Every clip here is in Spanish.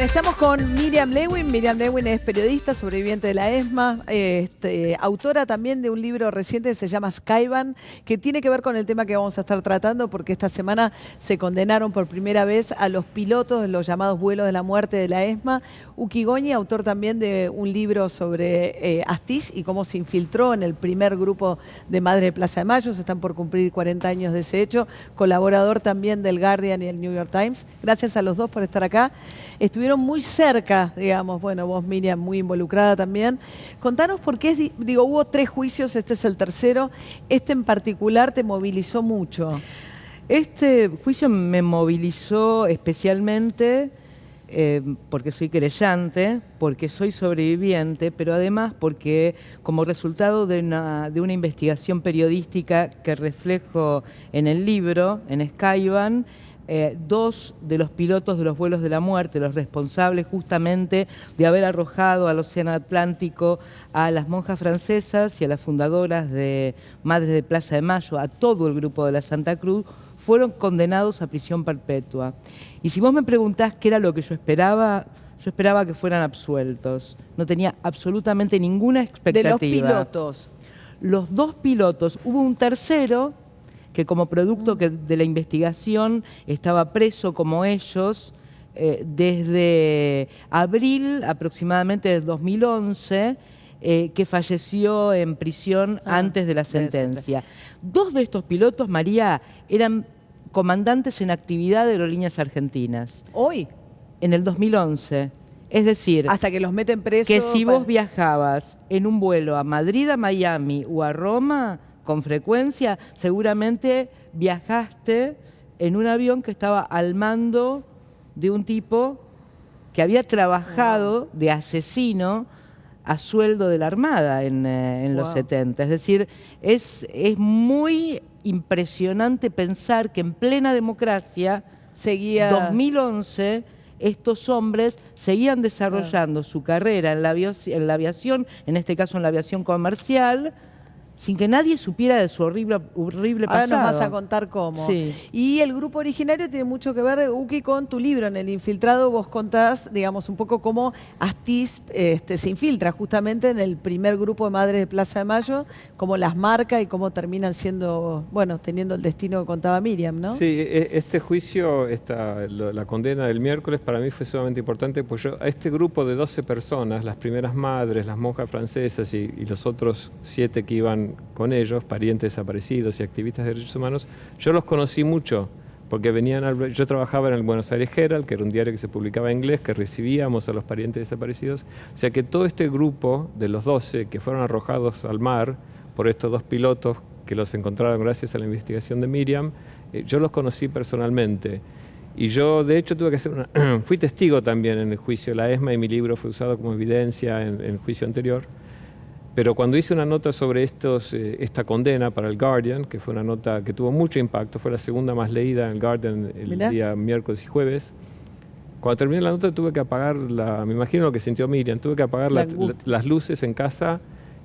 Bueno, estamos con Miriam Lewin. Miriam Lewin es periodista, sobreviviente de la ESMA, autora también de un libro reciente que se llama Skyban, que tiene que ver con el tema que vamos a estar tratando, porque esta semana se condenaron por primera vez a los pilotos de los llamados vuelos de la muerte de la ESMA. Uki Goñi, autor también de un libro sobre Astiz y cómo se infiltró en el primer grupo de Madres de Plaza de Mayo. Se están por cumplir 40 años de ese hecho. Colaborador también del Guardian y el New York Times. Gracias a los dos por estar acá. Estuvieron muy cerca, digamos, bueno, vos, Miriam, muy involucrada también. Contanos por qué, hubo 3 juicios, este es el tercero. Este en particular te movilizó mucho. Este juicio me movilizó especialmente porque soy querellante, porque soy sobreviviente, pero además porque como resultado de una investigación periodística que reflejo en el libro, en Skyban, 2 de los pilotos de los vuelos de la muerte, los responsables justamente de haber arrojado al Océano Atlántico a las monjas francesas y a las fundadoras de Madres de Plaza de Mayo, a todo el grupo de la Santa Cruz, fueron condenados a prisión perpetua. Y si vos me preguntás qué era lo que yo esperaba que fueran absueltos. No tenía absolutamente ninguna expectativa. De los pilotos. Los 2 pilotos, hubo un tercero que como producto de la investigación estaba preso como ellos desde abril aproximadamente de 2011, que falleció en prisión antes de la sentencia. 2 de estos pilotos, María, eran comandantes en actividad de Aerolíneas Argentinas. ¿Hoy? En el 2011. Es decir, hasta que los meten presos. Que si vos viajabas en un vuelo a Madrid, a Miami o a Roma, con frecuencia, seguramente viajaste en un avión que estaba al mando de un tipo que había trabajado de asesino a sueldo de la Armada en los 70. Es decir, es muy impresionante pensar que en plena democracia, 2011, estos hombres seguían desarrollando su carrera en la aviación, en este caso en la aviación comercial, sin que nadie supiera de su horrible pasado. Ahora nos vas a contar cómo. Sí. Y el grupo originario tiene mucho que ver, Uki, con tu libro. En El Infiltrado vos contás, digamos, un poco cómo Astiz se infiltra justamente en el primer grupo de Madres de Plaza de Mayo, cómo las marca y cómo terminan siendo, bueno, teniendo el destino que contaba Miriam, ¿no? Sí, este juicio, la condena del miércoles para mí fue sumamente importante, pues yo a este grupo de 12 personas, las primeras madres, las monjas francesas y los otros 7 que iban con ellos, parientes desaparecidos y activistas de derechos humanos, yo los conocí mucho, porque yo trabajaba en el Buenos Aires Herald, que era un diario que se publicaba en inglés, que recibíamos a los parientes desaparecidos, o sea que todo este grupo de los 12 que fueron arrojados al mar por estos 2 pilotos que los encontraron gracias a la investigación de Miriam, yo los conocí personalmente. Y yo, de hecho, tuve que hacer fui testigo también en el juicio de la ESMA y mi libro fue usado como evidencia en el juicio anterior. Pero cuando hice una nota sobre esta condena para el Guardian, que fue una nota que tuvo mucho impacto, fue la segunda más leída en el Guardian el día miércoles y jueves, cuando terminé la nota tuve que apagar, me imagino lo que sintió Miriam, tuve que apagar las luces en casa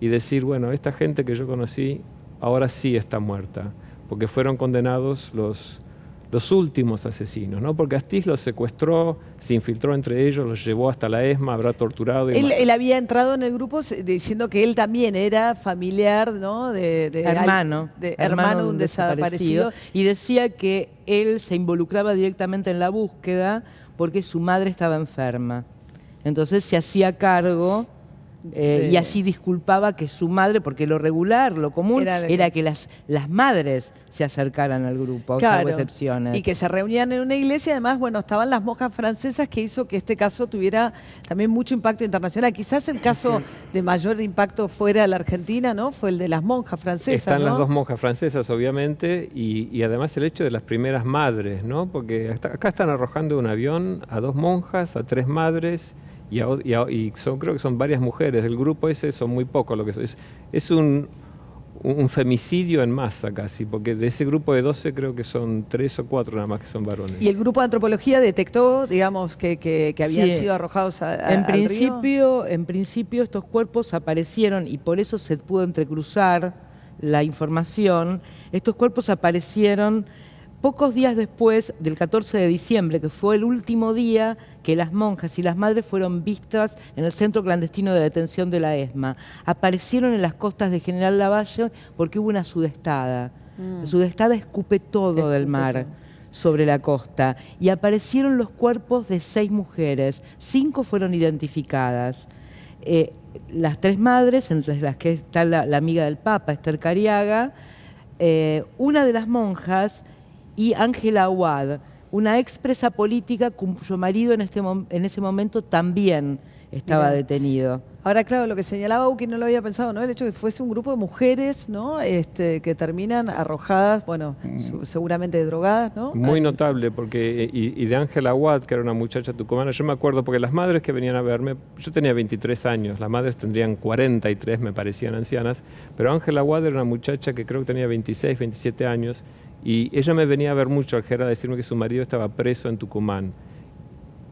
y decir, bueno, esta gente que yo conocí ahora sí está muerta, porque fueron condenados los últimos asesinos, ¿no? Porque Astiz los secuestró, se infiltró entre ellos, los llevó hasta la ESMA, habrá torturado. Él había entrado en el grupo diciendo que él también era familiar, ¿no? Hermano de un desaparecido. Y decía que él se involucraba directamente en la búsqueda porque su madre estaba enferma. Entonces se hacía cargo y así disculpaba que su madre, porque lo regular, lo común, era que las madres se acercaran al grupo, salvo excepciones. Y que se reunían en una iglesia, además, bueno, estaban las monjas francesas, que hizo que este caso tuviera también mucho impacto internacional. Quizás el caso de mayor impacto fuera de la Argentina, ¿no? Fue el de las monjas francesas, Están las 2 monjas francesas, obviamente, y además el hecho de las primeras madres, ¿no? Porque acá están arrojando un avión a 2 monjas, a 3 madres, y creo que son varias mujeres. El grupo ese son muy pocos lo que es un femicidio en masa casi, porque de ese grupo de 12 creo que son 3 o 4 nada más que son varones. ¿Y el grupo de antropología detectó, digamos, que habían sido arrojados al río? En principio estos cuerpos aparecieron, y por eso se pudo entrecruzar la información, estos cuerpos aparecieron pocos días después del 14 de diciembre, que fue el último día que las monjas y las madres fueron vistas en el centro clandestino de detención de la ESMA, aparecieron en las costas de General Lavalle porque hubo una sudestada. La sudestada escupe todo del mar sobre la costa y aparecieron los cuerpos de 6 mujeres, 5 fueron identificadas. Las 3 madres, entre las que está la amiga del Papa, Esther Cariaga, una de las monjas y Ángela Aguad, una expresa política cuyo marido en ese momento también estaba detenido. Ahora, claro, lo que señalaba Uki no lo había pensado, ¿no? El hecho de que fuese un grupo de mujeres, ¿no? Que terminan arrojadas, bueno, seguramente drogadas, ¿no? Muy notable, porque y de Ángela Aguad, que era una muchacha tucumana, yo me acuerdo, porque las madres que venían a verme, yo tenía 23 años, las madres tendrían 43, me parecían ancianas, pero Ángela Aguad era una muchacha que creo que tenía 26, 27 años, y ella me venía a ver mucho al Jera a decirme que su marido estaba preso en Tucumán.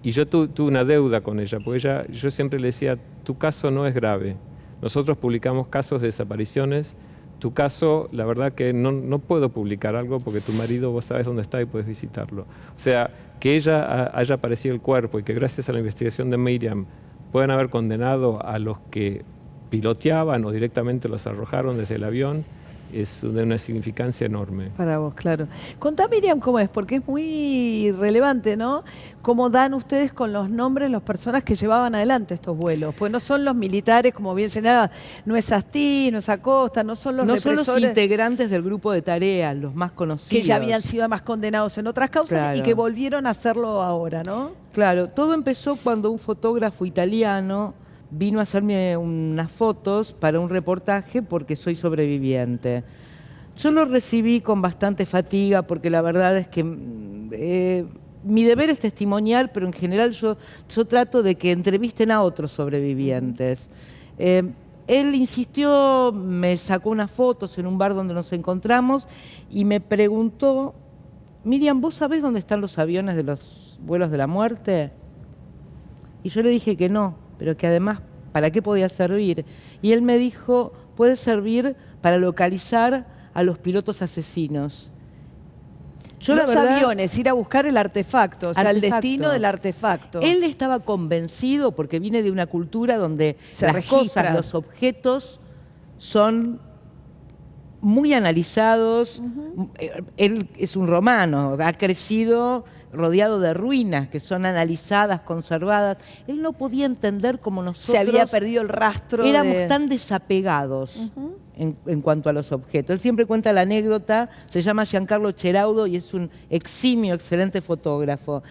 Y yo tuve una deuda con ella, porque yo siempre le decía, tu caso no es grave. Nosotros publicamos casos de desapariciones. Tu caso, la verdad que no puedo publicar algo porque tu marido vos sabes dónde está y puedes visitarlo. O sea, que ella haya aparecido el cuerpo y que gracias a la investigación de Miriam puedan haber condenado a los que piloteaban o directamente los arrojaron desde el avión, es de una significancia enorme. Para vos, claro. Contá, Miriam, cómo es, porque es muy relevante, ¿no? Cómo dan ustedes con los nombres las personas que llevaban adelante estos vuelos. Pues no son los militares, como bien señalaba, no es Astí, no es Acosta, no son los represores. Son los integrantes del grupo de tareas, los más conocidos. Que ya habían sido además condenados en otras causas y que volvieron a hacerlo ahora, ¿no? Claro, todo empezó cuando un fotógrafo italiano vino a hacerme unas fotos para un reportaje porque soy sobreviviente. Yo lo recibí con bastante fatiga porque la verdad es que mi deber es testimoniar, pero en general yo trato de que entrevisten a otros sobrevivientes. Él insistió, me sacó unas fotos en un bar donde nos encontramos y me preguntó, Miriam, ¿vos sabés dónde están los aviones de los vuelos de la muerte? Y yo le dije que no, pero que además, ¿para qué podía servir? Y él me dijo, puede servir para localizar a los pilotos asesinos. Los aviones, ir a buscar el artefacto, o sea, el destino del artefacto. Él estaba convencido, porque viene de una cultura donde las cosas, los objetos son muy analizados. Él es un romano, ha crecido rodeado de ruinas que son analizadas, conservadas. Él no podía entender cómo nosotros... Se había perdido el rastro. Éramos tan desapegados en cuanto a los objetos. Él siempre cuenta la anécdota, se llama Giancarlo Cheraudo y es un eximio, excelente fotógrafo.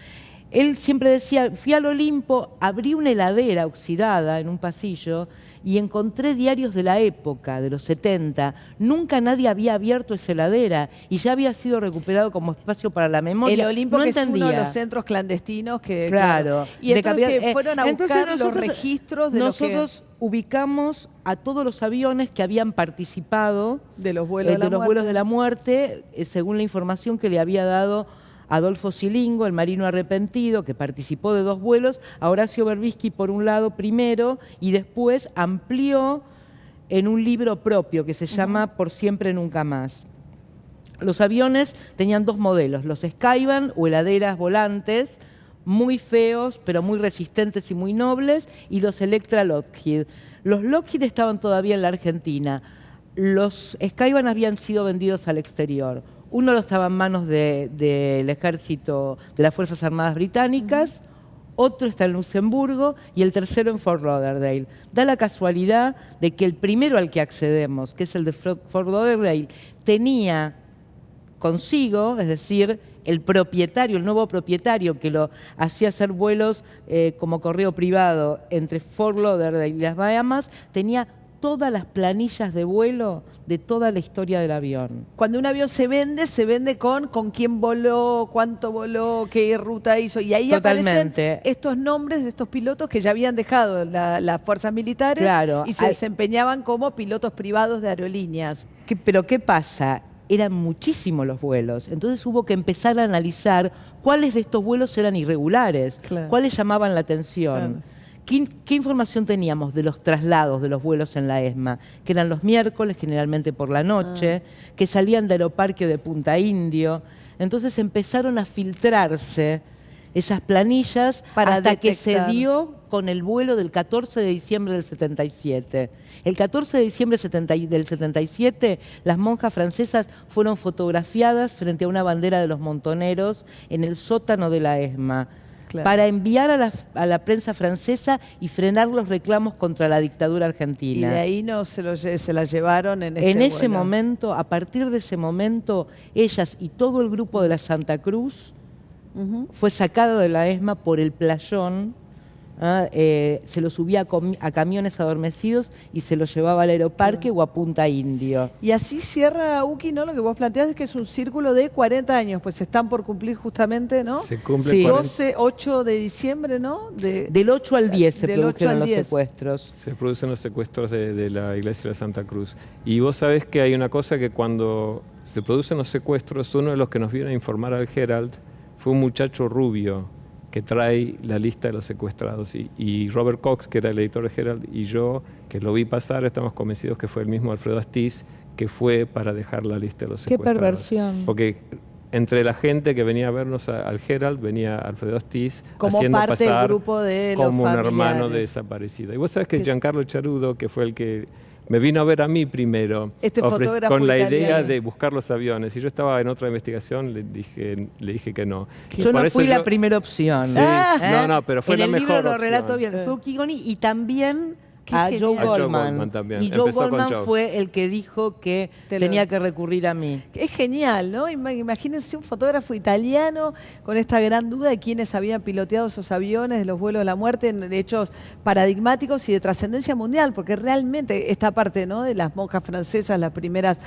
Él siempre decía, fui al Olimpo, abrí una heladera oxidada en un pasillo y encontré diarios de la época, de los 70. Nunca nadie había abierto esa heladera y ya había sido recuperado como espacio para la memoria. El Olimpo, que es uno de los centros clandestinos que... Claro. Y entonces que fueron a buscar los registros de nosotros ubicamos a todos los aviones que habían participado de los vuelos de la muerte, según la información que le había dado Adolfo Silingo, el marino arrepentido, que participó de 2 vuelos, a Horacio Berbisky por un lado primero y después amplió en un libro propio que se llama Por siempre nunca más. Los aviones tenían 2 modelos, los Skyvan o heladeras volantes, muy feos pero muy resistentes y muy nobles, y los Electra Lockheed. Los Lockheed estaban todavía en la Argentina, los Skyvan habían sido vendidos al exterior. Uno estaba en manos del ejército, de las Fuerzas Armadas británicas, otro está en Luxemburgo y el tercero en Fort Lauderdale. Da la casualidad de que el primero al que accedemos, que es el de Fort Lauderdale, tenía consigo, es decir, el propietario, el nuevo propietario que lo hacía hacer vuelos como correo privado entre Fort Lauderdale y las Bahamas, tenía todas las planillas de vuelo de toda la historia del avión. Cuando un avión se vende con quién voló, cuánto voló, qué ruta hizo. Y ahí aparecen estos nombres de estos pilotos que ya habían dejado las fuerzas militares y se desempeñaban como pilotos privados de aerolíneas. Pero ¿qué pasa? Eran muchísimos los vuelos. Entonces hubo que empezar a analizar cuáles de estos vuelos eran irregulares, cuáles llamaban la atención. ¿Qué información teníamos de los traslados de los vuelos en la ESMA? Que eran los miércoles, generalmente por la noche, que salían de Aeroparque o de Punta Indio. Entonces empezaron a filtrarse esas planillas para hasta que detectar. se dio con el vuelo del 14 de diciembre del 77. El 14 de diciembre del 77, las monjas francesas fueron fotografiadas frente a una bandera de los montoneros en el sótano de la ESMA. Claro. Para enviar a la prensa francesa y frenar los reclamos contra la dictadura argentina. Y de ahí no se la llevaron en este En ese vuelo. momento, a partir de ese momento, ellas y todo el grupo de la Santa Cruz fue sacado de la ESMA por el playón. Se lo subía a camiones adormecidos y se lo llevaba al Aeroparque o a Punta Indio. Y así cierra, Uki, ¿no? Lo que vos planteás es que es un círculo de 40 años, pues están por cumplir justamente, ¿no? Se cumple Sí. 40. 8 de diciembre, ¿no? Del 8 al 10 se del 8 produjeron al los 10. secuestros. Se producen los secuestros de la iglesia de Santa Cruz. Y vos sabés que hay una cosa que cuando se producen los secuestros, uno de los que nos viene a informar al Herald fue un muchacho rubio que trae la lista de los secuestrados. Y Robert Cox, que era el editor de Herald, y yo, que lo vi pasar, estamos convencidos que fue el mismo Alfredo Astiz que fue para dejar la lista de los Qué secuestrados. perversión. Porque entre la gente que venía a vernos al Herald venía Alfredo Astiz Como haciendo parte del pasar grupo de los como un hermano familiares. de desaparecido. Y vos sabés que Que- Giancarlo Charudo, que fue el que me vino a ver a mí primero, Este fotógrafo con la idea italiano. de buscar los aviones. Y yo estaba en otra investigación, le dije que no. Y Yo por no eso fui la yo- primera opción. Sí. No, pero fue en la el mejor libro lo opción. relato bien Fukigoni y también Qué a genial. Joe A Joe Goldman. Goldman también. Y Joe Empezó con Goldman Joe. fue el que dijo que Te lo- tenía que recurrir a mí. Es genial, ¿no? Imagínense un fotógrafo italiano con esta gran duda de quiénes habían piloteado esos aviones de los vuelos de la muerte en hechos paradigmáticos y de trascendencia mundial, porque realmente esta parte, ¿no? De las monjas francesas, las primeras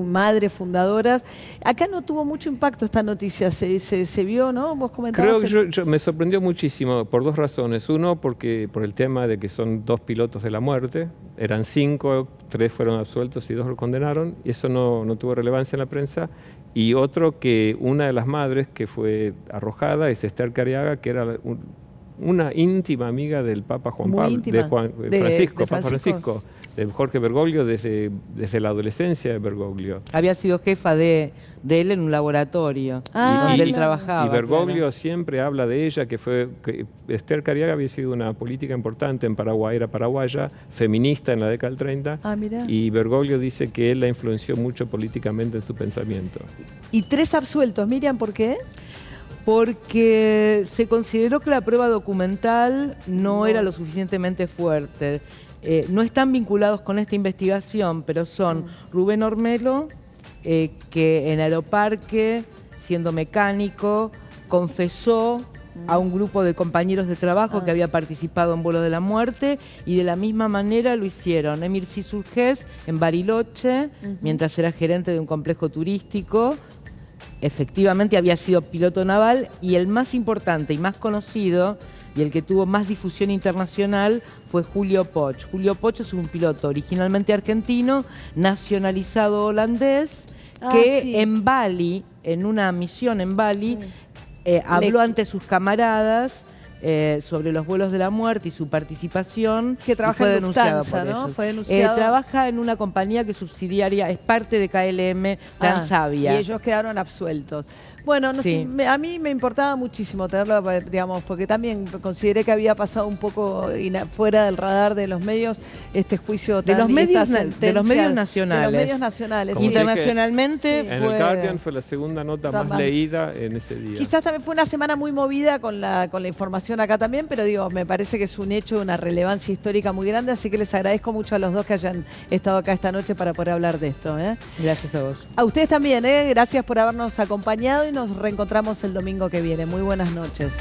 madres fundadoras. Acá no tuvo mucho impacto esta noticia, se vio, ¿no? Vos comentabas. Creo que me sorprendió muchísimo por dos razones. Uno, porque por el tema de que son 2 pilotos de la muerte. Eran 5, 3 fueron absueltos y 2 lo condenaron. Y eso no tuvo relevancia en la prensa. Y otro, que una de las madres que fue arrojada es Esther Cariaga, que era una íntima amiga del Papa Juan Muy Pablo, íntima. de De Papa Francisco, de Jorge Bergoglio desde la adolescencia de Bergoglio. Había sido jefa de él en un laboratorio donde él trabajaba. Y Bergoglio claro. siempre habla de ella, que Esther Cariaga había sido una política importante en Paraguay, era paraguaya, feminista en la década del 30, Ah, mirá. y Bergoglio dice que él la influenció mucho políticamente en su pensamiento. Y 3 absueltos, Miriam, ¿por qué? Porque se consideró que la prueba documental no era lo suficientemente fuerte. No están vinculados con esta investigación, pero son Rubén Ormelo, que en Aeroparque, siendo mecánico, confesó a un grupo de compañeros de trabajo que había participado en vuelos de la muerte, y de la misma manera lo hicieron Emir Cisurges en Bariloche, mientras era gerente de un complejo turístico. Efectivamente había sido piloto naval, y el más importante y más conocido y el que tuvo más difusión internacional fue Julio Poch. Julio Poch es un piloto originalmente argentino, nacionalizado holandés, que sí. en Bali, en una misión en Bali, habló ante sus camaradas sobre los vuelos de la muerte y su participación. Que y trabaja fue en denunciado Lufthansa, por ¿no? ellos. Fue denunciado. Trabaja en una compañía que es subsidiaria, es parte de KLM Transavia. Y ellos quedaron absueltos. Bueno, no Sí. sé, a mí me importaba muchísimo tenerlo, digamos, porque también consideré que había pasado un poco fuera del radar de los medios este juicio De tan, los medios esta de los sentencia medios nacionales. De los medios nacionales, Como sí. te- Internacionalmente Sí. En fue... el Guardian fue la segunda nota Está más mal. leída en ese día. Quizás también fue una semana muy movida con la información acá también, pero digo, me parece que es un hecho de una relevancia histórica muy grande, así que les agradezco mucho a los dos que hayan estado acá esta noche para poder hablar de esto. Gracias a vos. A ustedes también, gracias por habernos acompañado y nos reencontramos el domingo que viene. Muy buenas noches.